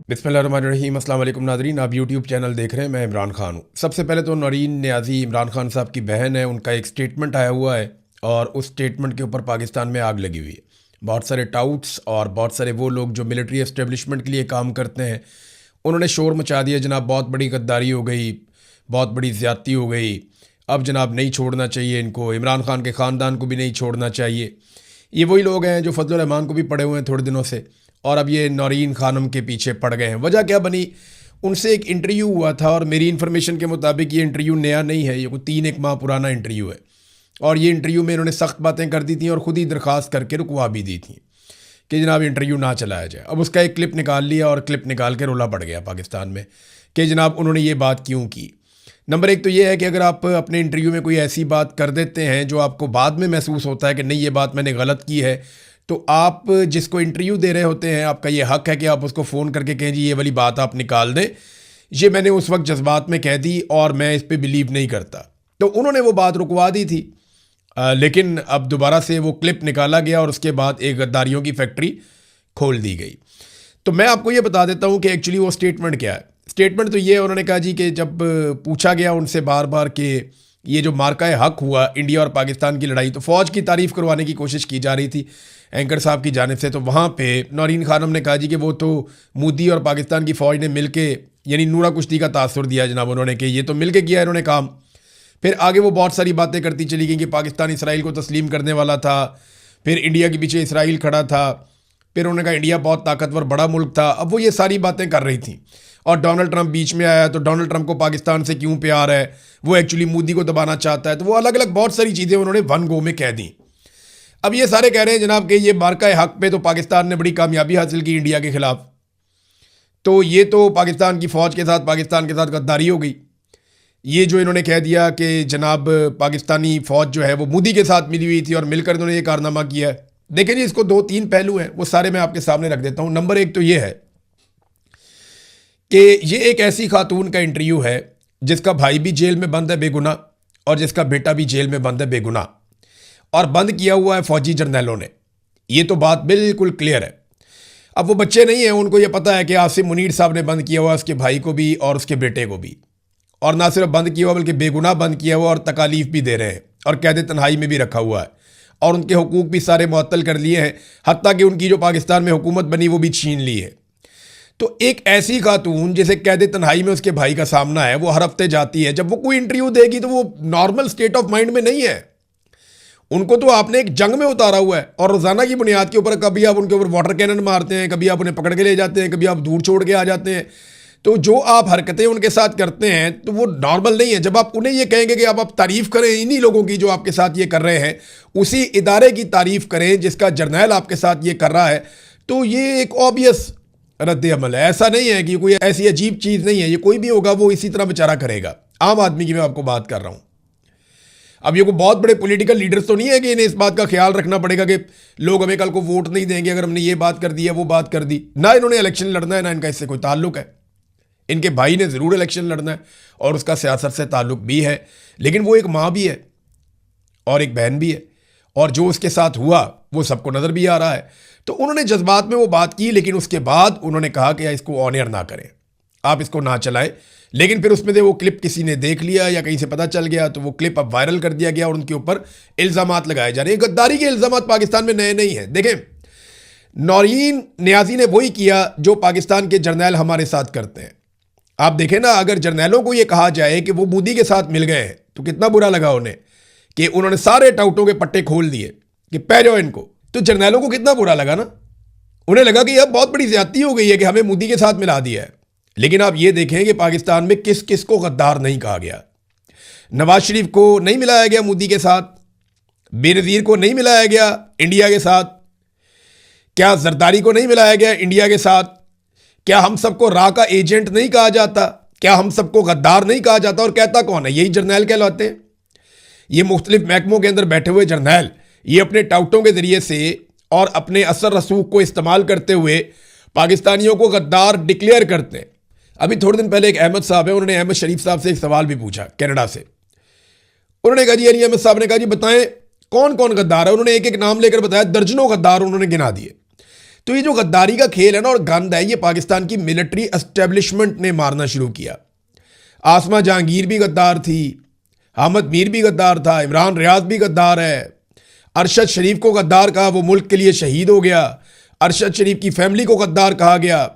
बिस्मिल्लाहिर्रहमानिर्रहीम। अस्सलाम वालेकुम नाज़रीन, आप यूट्यूब चैनल देख रहे हैं। मैं इमरान खान हूँ। सबसे पहले तो नौरीन न्याज़ी इमरान खान साहब की बहन है, उनका एक स्टेटमेंट आया हुआ है और उस स्टेटमेंट के ऊपर पाकिस्तान में आग लगी हुई है। बहुत सारे टाउट्स और बहुत सारे वो लोग जो मिलिट्री एस्टेब्लिशमेंट के लिए काम करते हैं, उन्होंने शोर मचा दिया, जनाब बहुत बड़ी गद्दारी हो गई, बहुत बड़ी ज़्यादती हो गई, अब जनाब नहीं छोड़ना चाहिए इनको, इमरान खान के ख़ानदान को भी नहीं छोड़ना चाहिए। ये वही लोग हैं जो फजल रहमान को भी पड़े हुए हैं थोड़े दिनों से, और अब ये नौरीन खानम के पीछे पड़ गए हैं। वजह क्या बनी, उनसे एक इंटरव्यू हुआ था और मेरी इन्फॉर्मेशन के मुताबिक ये इंटरव्यू नया नहीं है, ये कोई 3-1 माह पुराना इंटरव्यू है। और ये इंटरव्यू में इन्होंने सख्त बातें कर दी थी और ख़ुद ही दरख्वास्त करके रुकवा भी दी थी कि जनाब इंटरव्यू ना चलाया जाए। अब उसका एक क्लिप निकाल लिया और क्लिप निकाल के रोला पड़ गया पाकिस्तान में कि जनाब उन्होंने ये बात क्यों की। नंबर एक तो ये है कि अगर आप अपने इंटरव्यू में कोई ऐसी बात कर देते हैं जो आपको बाद में महसूस होता है कि नहीं ये बात मैंने गलत की है, तो आप जिसको इंटरव्यू दे रहे होते हैं, आपका ये हक है कि आप उसको फ़ोन करके कहें जी ये वाली बात आप निकाल दें, ये मैंने उस वक्त जज्बात में कह दी और मैं इस पर बिलीव नहीं करता। तो उन्होंने वो बात रुकवा दी थी, लेकिन अब दोबारा से वो क्लिप निकाला गया और उसके बाद एक गद्दारियों की फैक्ट्री खोल दी गई। तो मैं आपको ये बता देता हूँ कि एक्चुअली वो स्टेटमेंट क्या है। स्टेटमेंट तो ये है, उन्होंने कहा जी कि जब पूछा गया उनसे बार बार कि ये जो मार्का हक हुआ इंडिया और पाकिस्तान की लड़ाई, तो फ़ौज की तारीफ़ करवाने की कोशिश की जा रही थी एंकर साहब की जानिब से। तो वहाँ पे नौरीन खानम ने कहा जी कि वो तो मोदी और पाकिस्तान की फ़ौज ने मिल के, यानी नूरा कुश्ती का तासुर दिया जनाब उन्होंने, कि ये तो मिल के किया इन्होंने काम। फिर आगे वो बहुत सारी बातें करती चली गई कि पाकिस्तान इसराइल को तस्लीम करने वाला था, फिर इंडिया के पीछे इसराइल खड़ा था, फिर उन्होंने कहा इंडिया बहुत ताकतवर बड़ा मुल्क था। अब वो ये सारी बातें कर रही थी और डोनाल्ड ट्रंप बीच में आया, तो डोनाल्ड ट्रंप को पाकिस्तान से क्यों प्यार है, वो एक्चुअली मोदी को दबाना चाहता है। तो वो अलग अलग बहुत सारी चीज़ें उन्होंने वन गो में कह दी। अब ये सारे कह रहे हैं जनाब कि ये मार्का हक पे तो पाकिस्तान ने बड़ी कामयाबी हासिल की इंडिया के खिलाफ, तो ये तो पाकिस्तान की फ़ौज के साथ, पाकिस्तान के साथ गद्दारी हो गई। ये जो इन्होंने कह दिया कि जनाब पाकिस्तानी फ़ौज जो है वो मोदी के साथ मिली हुई थी और मिलकर इन्होंने ये कारनामा किया है। देखें जी, इसको 2-3 पहलू हैं, वो सारे मैं आपके सामने रख देता हूँ। नंबर एक तो ये है कि ये एक ऐसी खातून का इंटरव्यू है जिसका भाई भी जेल में बंद है बेगुनाह, और जिसका बेटा भी जेल में बंद है बेगुनाह, और बंद किया हुआ है फौजी जर्नैलों ने। ये तो बात बिल्कुल क्लियर है। अब वो बच्चे नहीं हैं, उनको ये पता है कि आसिम मुनीर साहब ने बंद किया हुआ उसके भाई को भी और उसके बेटे को भी, और ना सिर्फ बंद किया हुआ बल्कि बेगुनाह बंद किया हुआ और तकालीफ भी दे रहे हैं और कैद तन्हाई में भी रखा हुआ है, और उनके हुकूक भी सारे मुअत्तल कर लिए हैं, हत्ता कि उनकी जो पाकिस्तान में हुकूमत बनी वो भी छीन ली है। तो एक ऐसी खातून जिसे कैद तन्हाई में उसके भाई का सामना है, वो हर हफ्ते जाती है, जब वो कोई इंटरव्यू देगी तो वो नॉर्मल स्टेट ऑफ माइंड में नहीं है। उनको तो आपने एक जंग में उतारा हुआ है और रोज़ाना की बुनियाद के ऊपर कभी आप उनके ऊपर वाटर कैनन मारते हैं, कभी आप उन्हें पकड़ के ले जाते हैं, कभी आप दूर छोड़ के आ जाते हैं। तो जो आप हरकतें उनके साथ करते हैं तो वो नॉर्मल नहीं है। जब आप उन्हें ये कहेंगे कि आप तारीफ़ करें इन्हीं लोगों की जो आपके साथ ये कर रहे हैं, उसी इदारे की तारीफ़ करें जिसका जर्नैल आपके साथ ये कर रहा है, तो ये एक ऑबियस रद्द अमल है। ऐसा नहीं है कि कोई ऐसी अजीब चीज़ नहीं है, ये कोई भी होगा वो इसी तरह बेचारा करेगा। आम आदमी की मैं आपको बात कर रहा हूँ। अब ये कोई बहुत बड़े पॉलिटिकल लीडर्स तो नहीं है कि इन्हें इस बात का ख्याल रखना पड़ेगा कि लोग हमें कल को वोट नहीं देंगे अगर हमने ये बात कर दी है वो बात कर दी। ना इन्होंने इलेक्शन लड़ना है, ना इनका इससे कोई ताल्लुक है। इनके भाई ने ज़रूर इलेक्शन लड़ना है और उसका सियासत से ताल्लुक भी है, लेकिन वो एक माँ भी है और एक बहन भी है, और जो उसके साथ हुआ वो सबको नज़र भी आ रहा है। तो उन्होंने जज्बात में वो बात की, लेकिन उसके बाद उन्होंने कहा कि इसको ऑन एयर ना करें, आप इसको ना चलाएं। लेकिन फिर उसमें से वो क्लिप किसी ने देख लिया या कहीं से पता चल गया, तो वो क्लिप अब वायरल कर दिया गया और उनके ऊपर इल्ज़ामात लगाए जा रहे हैं। गद्दारी के इल्ज़ामात पाकिस्तान में नए नहीं हैं। देखें, नौरीन न्याज़ी ने वही किया जो पाकिस्तान के जर्नैल हमारे साथ करते हैं। आप देखें ना, अगर जर्नैलों को ये कहा जाए कि वो मोदी के साथ मिल गए हैं तो कितना बुरा लगा उन्हें कि उन्होंने सारे टाउटों के पट्टे खोल दिए कि पै जाओ इनको। तो जर्नैलों को कितना बुरा लगा ना, उन्हें लगा कि अब बहुत बड़ी ज्यादती हो गई है कि हमें मोदी के साथ मिला दिया है। लेकिन आप ये देखें कि पाकिस्तान में किस किस को गद्दार नहीं कहा गया। नवाज शरीफ को नहीं मिलाया गया मोदी के साथ, बेनज़ीर को नहीं मिलाया गया इंडिया के साथ, क्या जरदारी को नहीं मिलाया गया इंडिया के साथ, क्या हम सबको रा का एजेंट नहीं कहा जाता, क्या हम सबको गद्दार नहीं कहा जाता, और कहता कौन है? यही जर्नैल कहलाते हैं। ये मुख्तलिफ महकमों के अंदर बैठे हुए जर्नैल, ये अपने टाउटों के जरिए से और अपने असर रसूख को इस्तेमाल करते हुए पाकिस्तानियों को गद्दार डिक्लेयर करते हैं। अभी थोड़े दिन पहले एक अहमद साहब है, उन्होंने अहमद शरीफ साहब से एक सवाल भी पूछा कनाडा से। उन्होंने कहा जी, अहमद साहब ने कहा जी बताएं कौन कौन गद्दार है। उन्होंने एक एक नाम लेकर बताया, दर्जनों गद्दार उन्होंने गिना दिए। तो ये जो गद्दारी का खेल है ना और गंद है, ये पाकिस्तान की मिलिट्री एस्टेब्लिशमेंट ने मारना शुरू किया। आसमा जहांगीर भी गद्दार थी, अहमद मीर भी गद्दार था, इमरान रियाज भी गद्दार है। अरशद शरीफ को गद्दार कहा, वो मुल्क के लिए शहीद हो गया। अरशद शरीफ की फैमिली को गद्दार कहा गया।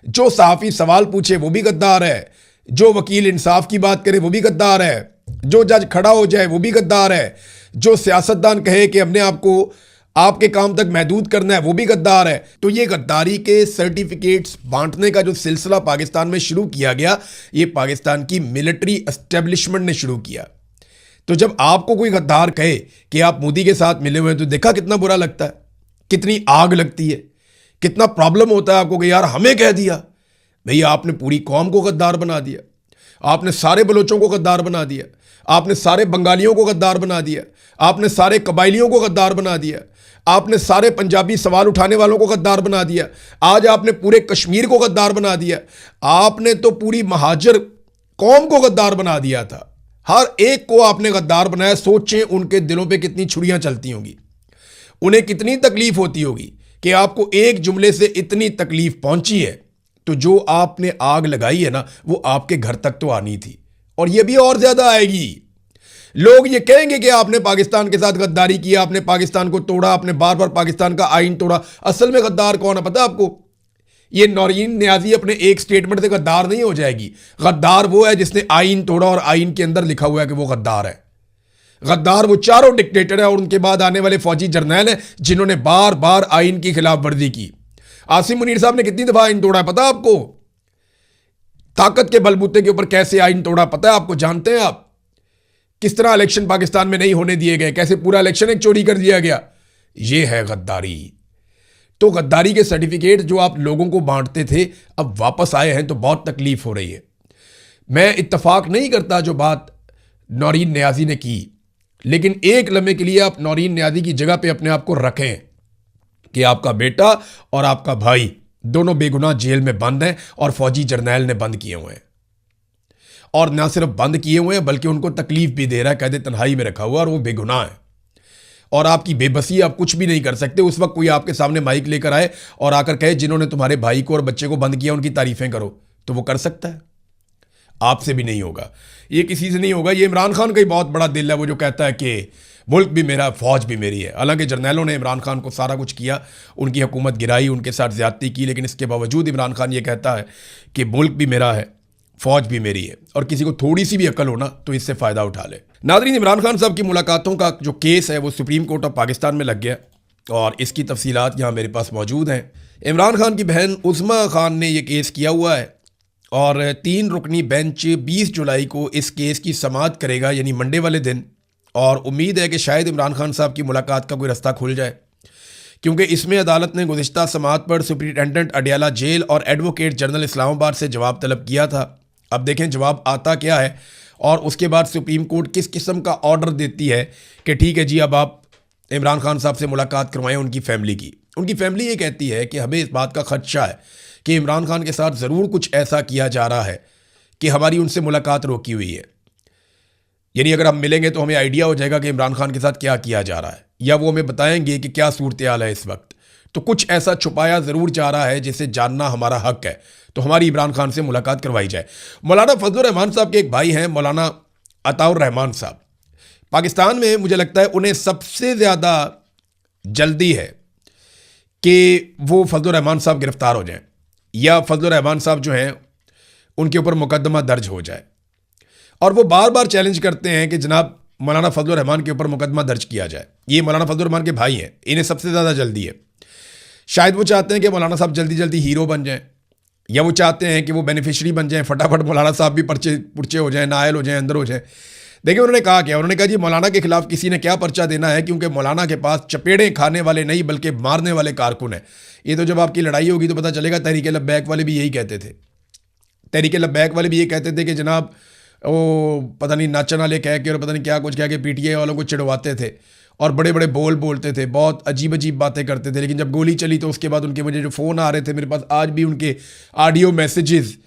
जो सहाफ़ी सवाल पूछे वो भी गद्दार है, जो वकील इंसाफ की बात करे वो भी गद्दार है, जो जज खड़ा हो जाए वो भी गद्दार है, जो सियासतदान कहे कि हमने आपको आपके काम तक महदूद करना है वो भी गद्दार है। तो ये गद्दारी के सर्टिफिकेट्स बांटने का जो सिलसिला पाकिस्तान में शुरू किया गया, ये पाकिस्तान की मिलिट्री एस्टेब्लिशमेंट ने शुरू किया। तो जब आपको कोई गद्दार कहे कि आप मोदी के साथ मिले हुए हैं, तो देखा कितना बुरा लगता है, कितनी आग लगती है, कितना प्रॉब्लम होता है आपको कि यार हमें कह दिया। भैया आपने पूरी कौम को गद्दार बना दिया, आपने सारे बलोचों को गद्दार बना दिया, आपने सारे बंगालियों को गद्दार बना दिया, आपने सारे कबाइलियों को गद्दार बना दिया, आपने सारे पंजाबी सवाल उठाने वालों को गद्दार बना दिया, आज आपने पूरे कश्मीर को गद्दार बना दिया, आपने तो पूरी महाजर कौम को गद्दार बना दिया था। हर एक को आपने गद्दार बनाया। सोचें उनके दिलों पे कितनी छुरियां चलती होंगी, उन्हें कितनी तकलीफ होती होगी कि आपको एक जुमले से इतनी तकलीफ पहुंची है। तो जो आपने आग लगाई है ना, वो आपके घर तक तो आनी थी, और ये भी और ज्यादा आएगी। लोग ये कहेंगे कि आपने पाकिस्तान के साथ गद्दारी किया, आपने पाकिस्तान को तोड़ा, आपने बार बार पाकिस्तान का आइन तोड़ा। असल में गद्दार कौन है पता है आपको? ये नौरीन न्याजी अपने एक स्टेटमेंट से गद्दार नहीं हो जाएगी। गद्दार वो है जिसने आइन तोड़ा और आइन के अंदर लिखा हुआ है कि वो गद्दार है। गद्दार वो चारों डिक्टेटर है और उनके बाद आने वाले फौजी जर्नैल हैं जिन्होंने बार बार आइन की खिलाफ वर्जी की। आसिम मुनीर साहब ने कितनी दफा आइन तोड़ा है पता है आपको? ताकत के बलबूते के ऊपर कैसे आइन तोड़ा पता है आपको? जानते हैं आप किस तरह इलेक्शन पाकिस्तान में नहीं होने दिए गए, कैसे पूरा इलेक्शन एक चोरी कर दिया गया? ये है गद्दारी। तो गद्दारी के सर्टिफिकेट जो आप लोगों को बांटते थे अब वापस आए हैं, तो बहुत तकलीफ हो रही है। मैं इत्तफाक नहीं करता जो बात नौरीन न्याजी ने की, लेकिन एक लम्हे के लिए आप नौरीन न्याजी की जगह पे अपने आप को रखें कि आपका बेटा और आपका भाई दोनों बेगुनाह जेल में बंद हैं और फौजी जर्नैल ने बंद किए हुए हैं। और ना सिर्फ बंद किए हुए हैं बल्कि उनको तकलीफ भी दे रहा है, कैद तन्हाई में रखा हुआ, और वो बेगुनाह है। और आपकी बेबसी, आप कुछ भी नहीं कर सकते। उस वक्त कोई आपके सामने माइक लेकर आए और आकर कहे जिन्होंने तुम्हारे भाई को और बच्चे को बंद किया उनकी तारीफें करो, तो वो कर सकता है। आपसे भी नहीं होगा, ये किसी से नहीं होगा। ये इमरान खान का ही बहुत बड़ा दिल है, वो जो कहता है कि मुल्क भी मेरा, फौज भी मेरी है। हालांकि जर्नैलों ने इमरान खान को सारा कुछ किया, उनकी हुकूमत गिराई, उनके साथ ज्यादती की, लेकिन इसके बावजूद इमरान खान ये कहता है कि मुल्क भी मेरा है, फौज भी मेरी है। और किसी को थोड़ी सी भी अकल हो ना तो इससे फ़ायदा उठा ले। नाज़रीन, इमरान खान साहब की मुलाकातों का जो केस है वो सुप्रीम कोर्ट ऑफ पाकिस्तान में लग गया और इसकी तफसीलात यहाँ मेरे पास मौजूद हैं। इमरान खान की बहन उज़्मा खान ने यह केस किया हुआ है और 3 रुकनी बेंच 20 जुलाई को इस केस की समाअत करेगा, यानी मंडे वाले दिन। और उम्मीद है कि शायद इमरान खान साहब की मुलाकात का कोई रास्ता खुल जाए, क्योंकि इसमें अदालत ने गुज़िश्ता समाअत पर सुप्रिटेंडेंट अडियाला जेल और एडवोकेट जनरल इस्लामाबाद से जवाब तलब किया था। अब देखें जवाब आता क्या है और उसके बाद सुप्रीम कोर्ट किस किस्म का ऑर्डर देती है कि ठीक है जी, अब आप इमरान खान साहब से मुलाकात करवाएं उनकी फैमिली की। उनकी फैमिली ये कहती है कि हमें इस बात का खदशा है कि इमरान खान के साथ ज़रूर कुछ ऐसा किया जा रहा है कि हमारी उनसे मुलाकात रोकी हुई है। यानी अगर हम मिलेंगे तो हमें आइडिया हो जाएगा कि इमरान खान के साथ क्या किया जा रहा है, या वो हमें बताएंगे कि क्या सूरत हाल है इस वक्त। तो कुछ ऐसा छुपाया ज़रूर जा रहा है जिसे जानना हमारा हक है, तो हमारी इमरान खान से मुलाकात करवाई जाए। मौलाना फजलुर रहमान साहब के एक भाई हैं, मौलाना अताउर रहमान साहब। पाकिस्तान में मुझे लगता है उन्हें सबसे ज़्यादा जल्दी है कि वो फजलुर रहमान साहब गिरफ्तार हो जाएं, या फजलुर रहमान साहब जो हैं उनके ऊपर मुकदमा दर्ज हो जाए। और वो बार बार चैलेंज करते हैं कि जनाब मौलाना फजलुर रहमान के ऊपर मुकदमा दर्ज किया जाए। ये मौलाना फजलुर रहमान के भाई हैं, इन्हें सबसे ज़्यादा जल्दी है। शायद वो चाहते हैं कि मौलाना साहब जल्दी जल्दी हीरो बन जाएं, या वो चाहते हैं कि वो बेनिफिशरी बन जाएं, फटाफट मौलाना साहब भी पुरचे हो जाएं, नायल हो जाएं, अंदर हो जाएं। देखिए उन्होंने कहा क्या, उन्होंने कहा जी मौलाना के खिलाफ किसी ने क्या पर्चा देना है, क्योंकि मौलाना के पास चपेड़ें खाने वाले नहीं बल्कि मारने वाले कारकुन हैं। ये तो जब आपकी लड़ाई होगी तो पता चलेगा। तहरीक लब्बैक वाले भी यही कहते थे, तहरीक लब्बैक वाले भी ये कहते थे कि जनाब वो पता नहीं नाचन वाले कह के और पता नहीं क्या कुछ कह के पीटीआई वालों को चिढ़वाते थे और बड़े बड़े बोल बोलते थे, बहुत अजीब अजीब बातें करते थे। लेकिन जब गोली चली तो उसके बाद उनके मुझे जो फ़ोन आ रहे थे, मेरे पास आज भी उनके ऑडियो मैसेजेस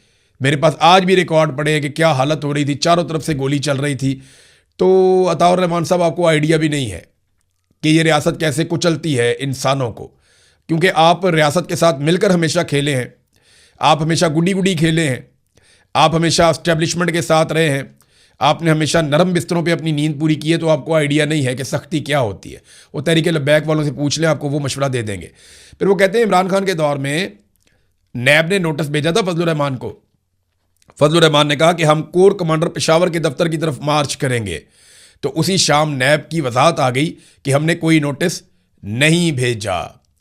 मेरे पास आज भी रिकॉर्ड पड़े हैं कि क्या हालत हो रही थी, चारों तरफ से गोली चल रही थी। तो अताउर रहमान साहब, आपको आइडिया भी नहीं है कि ये रियासत कैसे कुचलती है इंसानों को। क्योंकि आप रियासत के साथ मिलकर हमेशा खेले हैं, आप हमेशा गुडी गुडी खेले हैं, आप हमेशा एस्टेब्लिशमेंट के साथ रहे हैं, आपने हमेशा नरम बिस्तरों पे अपनी नींद पूरी की है, तो आपको आइडिया नहीं है कि सख्ती क्या होती है। वो तहरीक लब्बैक वालों से पूछ लें, आपको वो मशवरा दे देंगे। फिर वो कहते हैं इमरान खान के दौर में नैब ने नोटिस भेजा था फजलुर रहमान को। फजलुर रहमान ने कहा कि हम कोर कमांडर पेशावर के दफ्तर की तरफ मार्च करेंगे, तो उसी शाम नैब की वजाहत आ गई कि हमने कोई नोटिस नहीं भेजा।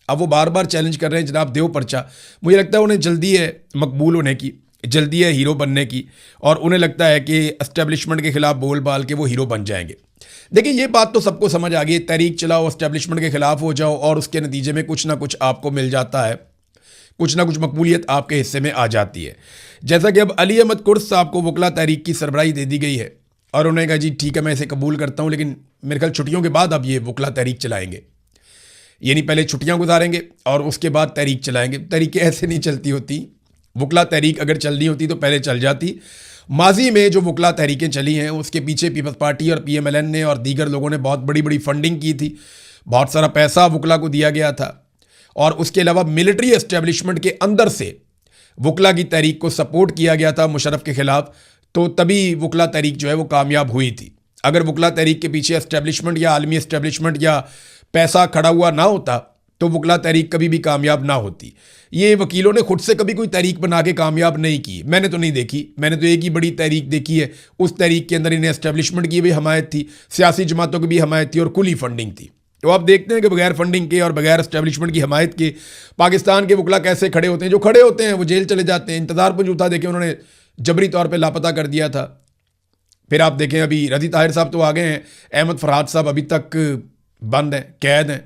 अब वो बार बार चैलेंज कर रहे हैं, जनाब देव पर्चा। मुझे लगता है उन्हें जल्दी है मकबूल होने की, जल्दी है हीरो बनने की, और उन्हें लगता है कि एस्टेब्लिशमेंट के खिलाफ बोल बाल के वो हीरो बन जाएंगे। देखिए ये बात तो सबको समझ आ गई, तहरीक चलाओ, एस्टेब्लिशमेंट के खिलाफ हो जाओ और उसके नतीजे में कुछ ना कुछ आपको मिल जाता है, कुछ ना कुछ मकबूलियत आपके हिस्से में आ जाती है। जैसा कि अब अली अहमद कुर्स साहब को वकला तहरीक की सरबराही दे दी गई है और उन्होंने कहा जी ठीक है मैं इसे कबूल करता हूँ, लेकिन मेरे ख्याल छुट्टियों के बाद अब ये वकला तहरीक चलाएंगे, यानी पहले छुट्टियां गुजारेंगे और उसके बाद तहरीक चलाएंगे। तहरीकें ऐसे नहीं चलती होती, वकला तहरीक अगर चलनी होती तो पहले चल जाती। माजी में जो वकला तहरीकें चली हैं उसके पीछे पीपल्स पार्टी और PMLN ने और दीगर लोगों ने बहुत बड़ी बड़ी फंडिंग की थी, बहुत सारा पैसा वकला को दिया गया था, और उसके अलावा मिलिट्री एस्टेब्लिशमेंट के अंदर से वकला की तहरीक को सपोर्ट किया गया था मुशर्रफ के खिलाफ, तो तभी वकला तहरीक जो है वो कामयाब हुई थी। अगर वकला तहरीक के पीछे एस्टेब्लिशमेंट या आलमी एस्टेब्लिशमेंट या पैसा खड़ा हुआ ना होता तो वकला तहरीक कभी भी कामयाब ना होती। ये वकीलों ने खुद से कभी कोई तहरीक बना के कामयाब नहीं की, मैंने तो नहीं देखी। मैंने तो एक ही बड़ी तहरीक देखी है, उस तहरीक के अंदर इन्हें एस्टेब्लिशमेंट की भी हमायत थी, सियासी जमातों की भी हमायत थी और खुली फंडिंग थी। तो आप देखते हैं कि बगैर फंडिंग के और बगैर एस्टेब्लिशमेंट की हमायत के पाकिस्तान के वकला कैसे खड़े होते हैं। जो खड़े होते हैं वो जेल चले जाते हैं। इंतजार पंजूता देखें, उन्होंने जबरी तौर पर लापता कर दिया था। फिर आप देखें अभी रजी ताहिर साहब तो आ गए हैं, अहमद फरहाद साहब अभी तक बंद हैं, कैद हैं।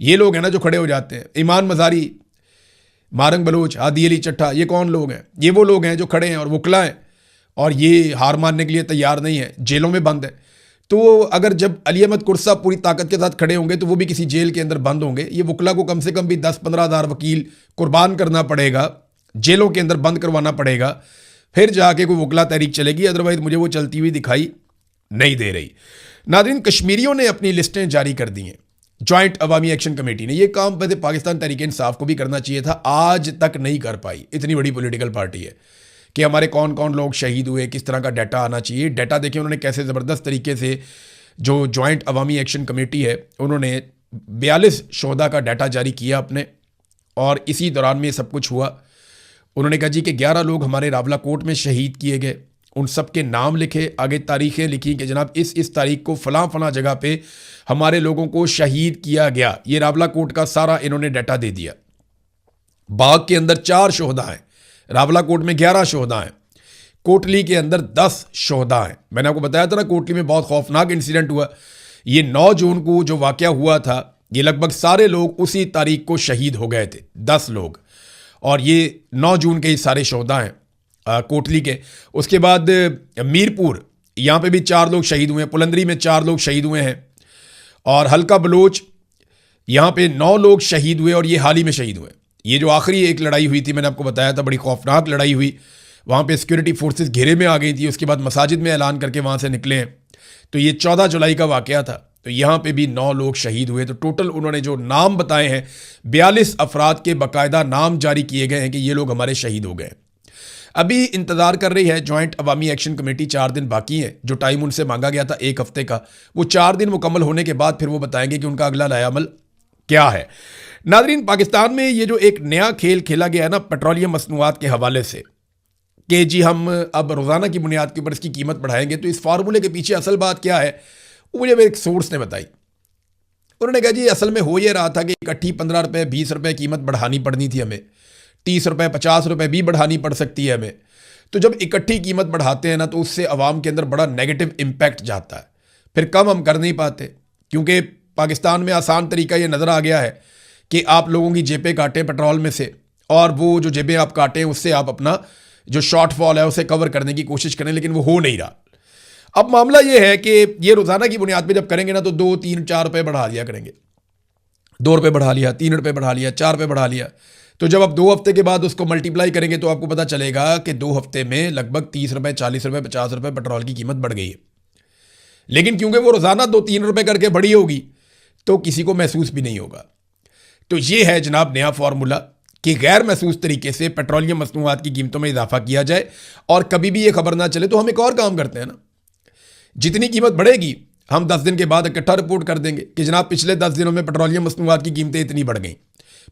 ये लोग हैं ना जो खड़े हो जाते हैं। ईमान मजारी, मारंग बलोच, हादी अली चट्टा, ये कौन लोग हैं? ये वो लोग हैं जो खड़े हैं और वकला हैं, और ये हार मानने के लिए तैयार नहीं है, जेलों में बंद है। तो अगर जब अली अहमद कुर्स साहब पूरी ताकत के साथ खड़े होंगे तो वो भी किसी जेल के अंदर बंद होंगे। ये वकला को कम से कम भी 10-15 हज़ार वकील कुर्बान करना पड़ेगा, जेलों के अंदर बंद करवाना पड़ेगा, फिर जाके कोई वकला तहरीक चलेगी। अदरवाइज मुझे वो चलती हुई दिखाई नहीं दे रही। नाज़रीन, कश्मीरियों ने अपनी लिस्टें जारी कर दी हैं। जॉइंट अवामी एक्शन कमेटी ने, ये काम वैसे पाकिस्तान तहरीक इंसाफ को भी करना चाहिए था, आज तक नहीं कर पाई। इतनी बड़ी पॉलिटिकल पार्टी है कि हमारे कौन कौन लोग शहीद हुए, किस तरह का डाटा आना चाहिए। डाटा देखें उन्होंने कैसे ज़बरदस्त तरीके से, जो जॉइंट अवामी एक्शन कमेटी है उन्होंने 42 शोधा का डाटा जारी किया अपने, और इसी दौरान में सब कुछ हुआ। उन्होंने कहा जी कि 11 लोग हमारे रावला कोट में शहीद किए गए, उन सब के नाम लिखे, आगे तारीखें लिखी कि जनाब इस तारीख को फ़लाँ फ़लाँ जगह पे हमारे लोगों को शहीद किया गया। ये रावला कोट का सारा इन्होंने डाटा दे दिया। बाग के अंदर 4 शोहदा हैं, रावला कोट में 11 शोहदा हैं, कोटली के अंदर 10 शोहदा हैं। मैंने आपको बताया था ना कोटली में बहुत खौफनाक इंसिडेंट हुआ। ये 9 जून को जो वाक़या हुआ था, ये लगभग सारे लोग उसी तारीख को शहीद हो गए थे, 10 लोग, और ये 9 जून के ही सारे शोहदा हैं कोटली के। उसके बाद मीरपुर, यहाँ पे भी 4 लोग शहीद हुए हैं, पुलंदरी में 4 लोग शहीद हुए हैं, और हल्का बलोच यहाँ पे 9 लोग शहीद हुए और ये हाल ही में शहीद हुए। ये जो आखिरी एक लड़ाई हुई थी, मैंने आपको बताया था, बड़ी खौफनाक लड़ाई हुई, वहाँ पे सिक्योरिटी फोर्सेस घेरे में आ गई थी, उसके बाद मसाजिद में ऐलान करके वहाँ से निकले हैं। तो ये 14 जुलाई का वाक़या था। तो यहाँ पे भी 9 लोग शहीद हुए। तो टोटल उन्होंने जो नाम बताए हैं, 42 अफराद के बाकायदा नाम जारी किए गए हैं कि ये लोग हमारे शहीद हो गए। अभी इंतज़ार कर रही है जॉइंट अवामी एक्शन कमेटी, 4 दिन बाकी हैं। जो टाइम उनसे मांगा गया था 1 हफ्ते का, वो 4 दिन मुकम्मल होने के बाद फिर वो बताएंगे कि उनका अगला लायामल क्या है। नाज़रीन, पाकिस्तान में ये जो एक नया खेल खेला गया है ना पेट्रोलियम मसनूआत के हवाले से, कि जी हम अब रोज़ाना की बुनियाद के ऊपर इसकी कीमत बढ़ाएंगे, तो इस फार्मूले के पीछे असल बात क्या है वो मुझे एक सोर्स ने बताई। उन्होंने कहा जी असल में हो ये रहा था कि इकट्ठी 15 रुपये 20 रुपये कीमत बढ़ानी पड़नी थी हमें, 30 रुपये 50 रुपये भी बढ़ानी पड़ सकती है हमें। तो जब इकट्ठी कीमत बढ़ाते हैं ना तो उससे आवाम के अंदर बड़ा नेगेटिव इम्पैक्ट जाता है, फिर कम हम कर नहीं पाते, क्योंकि पाकिस्तान में आसान तरीका ये नज़र आ गया है कि आप लोगों की जेबें काटें पेट्रोल में से, और वो जो जेबें आप काटें उससे आप अपना जो शॉर्टफॉल है उसे कवर करने की कोशिश करें, लेकिन वो हो नहीं रहा। अब मामला ये है कि ये रोज़ाना की बुनियाद पे जब करेंगे ना तो 2, 3, 4 रुपये बढ़ा दिया करेंगे। 2 रुपये बढ़ा लिया, 3 रुपये बढ़ा लिया, 4 रुपये बढ़ा लिया। तो जब आप 2 हफ्ते के बाद उसको मल्टीप्लाई करेंगे तो आपको पता चलेगा कि 2 हफ्ते में लगभग 30 रुपये 40 रुपये 50 रुपये पेट्रोल की कीमत बढ़ गई है। लेकिन क्योंकि वो रोज़ाना 2-3 रुपये करके बढ़ी होगी तो किसी को महसूस भी नहीं होगा। तो ये है जनाब नया फार्मूला कि गैर महसूस तरीके से पेट्रोलियम मसनूआत की कीमतों में इजाफा किया जाए और कभी भी ये खबर ना चले तो हम एक और काम करते हैं ना, जितनी कीमत बढ़ेगी हम 10 दिन के बाद इकट्ठा रिपोर्ट कर देंगे कि जनाब पिछले 10 दिनों में पेट्रोलियम मसनूआत की कीमतें इतनी बढ़ गई,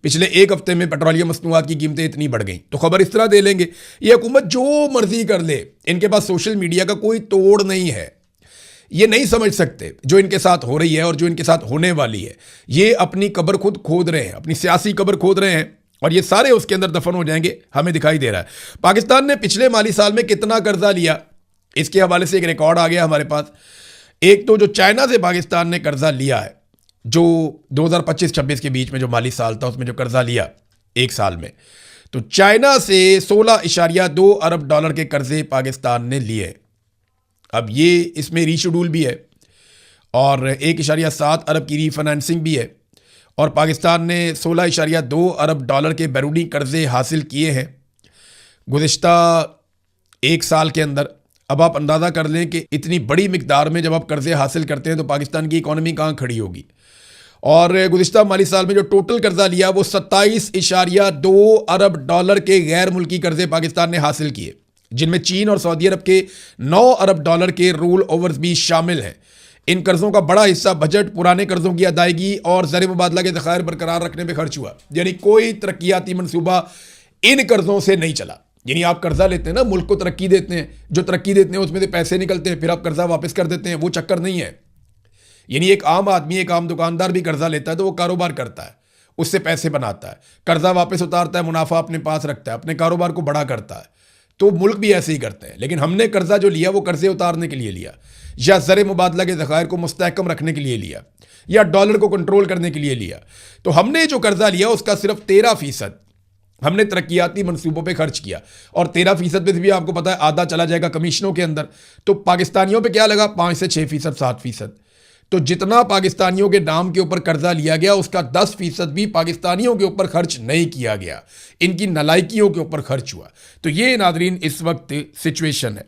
पिछले एक हफ्ते में पेट्रोलियम मसनूआत की कीमतें इतनी बढ़ गई। तो खबर इस तरह दे लेंगे। ये हुकूमत जो मर्जी कर ले, इनके पास सोशल मीडिया का कोई तोड़ नहीं है। ये नहीं समझ सकते जो इनके साथ हो रही है और जो इनके साथ होने वाली है। ये अपनी कब्र खुद खोद रहे हैं, अपनी सियासी कब्र खोद रहे हैं और ये सारे उसके अंदर दफन हो जाएंगे, हमें दिखाई दे रहा है। पाकिस्तान ने पिछले माली साल में कितना कर्जा लिया, इसके हवाले से एक रिकॉर्ड आ गया हमारे पास। एक तो जो चाइना से पाकिस्तान ने कर्जा लिया है, जो 2025-26 के बीच में जो माली साल था उसमें जो कर्जा लिया एक साल में, तो चाइना से 16.2 अरब डॉलर के कर्जे पाकिस्तान ने लिए। अब ये इसमें रीशेड्यूल भी है और 1.7 अरब की रीफाइनेंसिंग भी है और पाकिस्तान ने 16.2 अरब डॉलर के बैरूनी कर्जे हासिल किए हैं गुज़िश्ता एक साल के अंदर। अब आप अंदाज़ा कर लें कि इतनी बड़ी मिकदार में जब आप कर्जे हासिल करते हैं तो पाकिस्तान की इकॉनमी कहाँ खड़ी होगी। और गुज़िश्ता माली साल में जो टोटल कर्जा लिया वो 27.2 अरब डॉलर के गैर मुल्की कर्जे पाकिस्तान ने हासिल किए, जिनमें चीन और सऊदी अरब के 9 अरब डॉलर के रोल ओवर्स भी शामिल हैं। इन कर्जों का बड़ा हिस्सा बजट, पुराने कर्जों की अदायगी और ज़र मुबादला के ज़खायर बरकरार रखने में खर्च हुआ। यानी कोई तरक्याती मनसूबा इन कर्जों से नहीं चला। यानी आप कर्जा लेते हैं ना, मुल्क को तरक्की देते हैं, जो तरक्की देते हैं उसमें से पैसे निकलते हैं, फिर आप कर्जा वापस कर देते हैं, वो चक्कर नहीं है। यानी एक आम आदमी, एक आम दुकानदार भी कर्जा लेता है तो वो कारोबार करता है, उससे पैसे बनाता है, कर्जा वापस उतारता है, मुनाफा अपने पास रखता है, अपने कारोबार को बड़ा करता है। तो मुल्क भी ऐसे ही करते हैं। लेकिन हमने कर्जा जो लिया वो कर्जे उतारने के लिए लिया, या ज़र मुबादला के ज़खायर को मुस्तहकम रखने के लिए लिया, या डॉलर को कंट्रोल करने के लिए लिया। तो हमने जो कर्जा लिया उसका सिर्फ 13% हमने तरक्याती मनसूबों पे खर्च किया और 13% में भी आपको पता है आधा चला जाएगा कमीशनों के अंदर। तो पाकिस्तानियों पे क्या लगा, 5 से 6%, 7%। तो जितना पाकिस्तानियों के नाम के ऊपर कर्जा लिया गया उसका 10% भी पाकिस्तानियों के ऊपर खर्च नहीं किया गया, इनकी नालायकियों के ऊपर खर्च हुआ। तो ये नादरीन इस वक्त सिचुएशन है।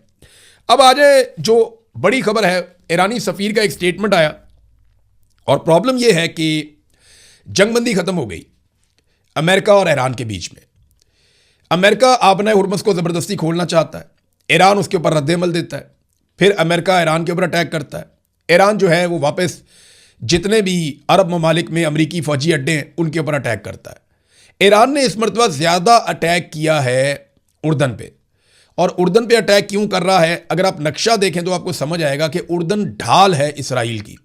अब आ जाए जो बड़ी खबर है, ईरानी सफ़ीर का एक स्टेटमेंट आया और प्रॉब्लम यह है कि जंगबंदी ख़त्म हो गई अमेरिका और ईरान के बीच में। अमेरिका आबना हुर्मुज़ को ज़बरदस्ती खोलना चाहता है, ईरान उसके ऊपर रद्द-ए-अमल देता है, फिर अमेरिका ईरान के ऊपर अटैक करता है। ईरान जो है वो वापस जितने भी अरब ममालिक में अमरीकी फ़ौजी अड्डे हैं उनके ऊपर अटैक करता है। ईरान ने इस मरतबा ज़्यादा अटैक किया है उर्दन पे। और उर्दन पे अटैक क्यों कर रहा है, अगर आप नक्शा देखें तो आपको समझ आएगा कि उर्दन ढाल है इसराइल की।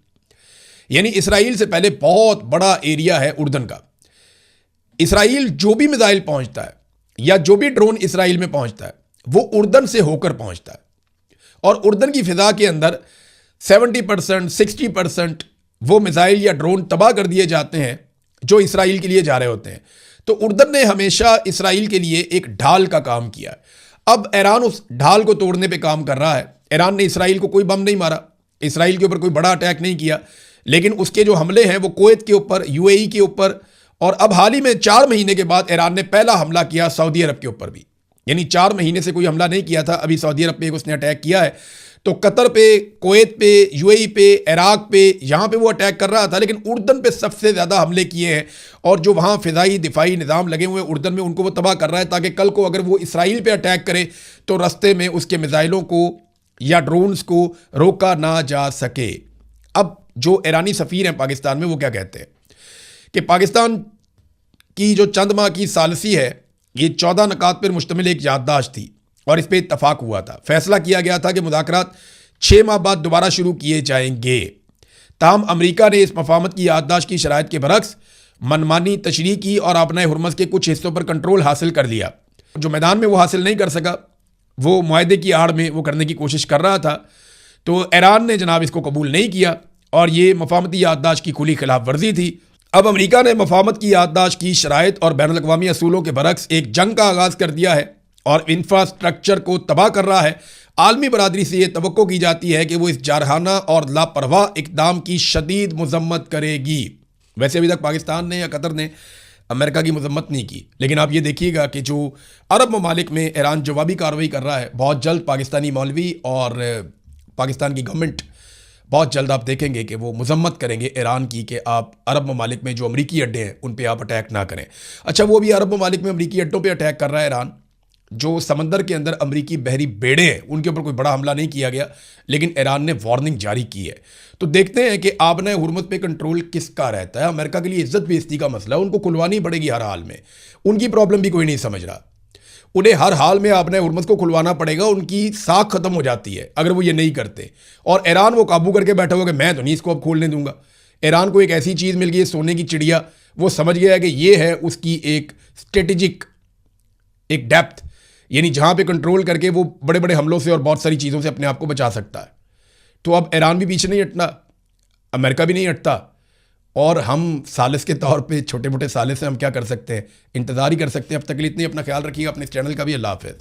यानी इसराइल से पहले बहुत बड़ा एरिया है उर्दन का। इसराइल जो भी मिसाइल पहुंचता है या जो भी ड्रोन इसराइल में पहुंचता है वो उर्दन से होकर पहुंचता है और उर्दन की फिजा के अंदर 70%, 60% वो मिसाइल या ड्रोन तबाह कर दिए जाते हैं जो इसराइल के लिए जा रहे होते हैं। तो उर्दन ने हमेशा इसराइल के लिए एक ढाल का काम किया। अब ईरान उस ढाल को तोड़ने पे काम कर रहा है। ईरान ने इसराइल को कोई बम नहीं मारा, इसराइल के ऊपर कोई बड़ा अटैक नहीं किया, लेकिन उसके जो हमले हैं वो कुवैत के ऊपर, यूएई के ऊपर, और अब हाल ही में 4 महीने के बाद ईरान ने पहला हमला किया सऊदी अरब के ऊपर भी। यानी 4 महीने से कोई हमला नहीं किया था, अभी सऊदी अरब पे उसने अटैक किया है। तो कतर पे, कुवैत पे, यूएई पे, इराक पे, यहाँ पे वो अटैक कर रहा था, लेकिन उर्दन पे सबसे ज़्यादा हमले किए हैं और जो वहाँ फ़िज़ाई दिफाई निज़ाम लगे हुए हैं उर्दन में उनको वो तबाह कर रहा है, ताकि कल को अगर वो इसराइल पे अटैक करे तो रास्ते में उसके मिसाइलों को या ड्रोन्स को रोका ना जा सके। अब जो ईरानी सफ़ीर हैं पाकिस्तान में वो क्या कहते हैं कि पाकिस्तान की जो चंद माह की सालसी है ये 14 नकात पर मुश्तमिल एक याददाश्त थी और इस पर इत्तफाक हुआ था। फैसला किया गया था कि मुज़ाकरात 6 माह बाद दोबारा शुरू किए जाएंगे। ताहम अमरीका ने इस मफाहमत की याददाश्त की शराइत के बरक्स मनमानी तशरीह की और अपने हुर्मुज़ के कुछ हिस्सों पर कंट्रोल हासिल कर लिया। जो मैदान में वो हासिल नहीं कर सका वो मुआहदे की आड़ में वो करने की कोशिश कर रहा था। तो ईरान ने जनाब इसको कबूल नहीं किया और ये मफाहमती याददाश्त की खुली खिलाफ वर्जी थी। अब अमरीका ने मफाहमत की याददाश्त की शराइत और बैनुल अक़वामी असूलों के बरक्स एक जंग का आगाज़ कर दिया है और इंफ्रास्ट्रक्चर को तबाह कर रहा है। आलमी बरादरी से ये तवक्को की जाती है कि वो इस जारहाना और लापरवाह इक़दाम की शदीद मज़म्मत करेगी। वैसे अभी तक पाकिस्तान ने या कतर ने अमेरिका की मज़म्मत नहीं की, लेकिन आप ये देखिएगा कि जो अरब ममालिक में ईरान जवाबी कार्रवाई कर रहा है, बहुत जल्द पाकिस्तानी मौलवी और पाकिस्तान की गवर्नमेंट बहुत जल्द आप देखेंगे कि वो मजम्मत करेंगे ईरान की कि आप अरब ममालिक में जो अमरीकी अड्डे हैं उन पे आप अटैक ना करें। अच्छा, वो भी अरब ममालिक में अमरीकी अड्डों पे अटैक कर रहा है ईरान। जो समंदर के अंदर अमरीकी बहरी बेड़े हैं उनके ऊपर कोई बड़ा हमला नहीं किया गया, लेकिन ईरान ने वार्निंग जारी की है। तो देखते हैं कि आपने हुर्मुज़ पे कंट्रोल किसका रहता है। अमेरिका के लिए इज्जत बेइज्जती का मसला है, उनको खुलवानी पड़ेगी हर हाल में। उनकी प्रॉब्लम भी कोई नहीं समझ रहा, उन्हें हर हाल में आपने हुर्मुज़ को खुलवाना पड़ेगा, उनकी साख खत्म हो जाती है अगर वो ये नहीं करते। और ईरान वो काबू करके बैठा हुआ कि मैं तो नहीं इसको अब खोलने दूंगा। ईरान को एक ऐसी चीज़ मिल गई है, सोने की चिड़िया, वो समझ गया है कि ये है उसकी एक स्ट्रेटेजिक एक डेप्थ, यानी जहां पे कंट्रोल करके वो बड़े बड़े हमलों से और बहुत सारी चीज़ों से अपने आप को बचा सकता है। तो अब ईरान भी पीछे नहीं हटना, अमेरिका भी नहीं हटता, और हम सालिस के तौर पे छोटे मोटे सालिस से हम क्या कर सकते हैं, इंतज़ार ही कर सकते हैं। अब तक के लिए इतनी, अपना ख्याल रखिएगा, अपने इस चैनल का भी। अल्लाह हाफ़िज़।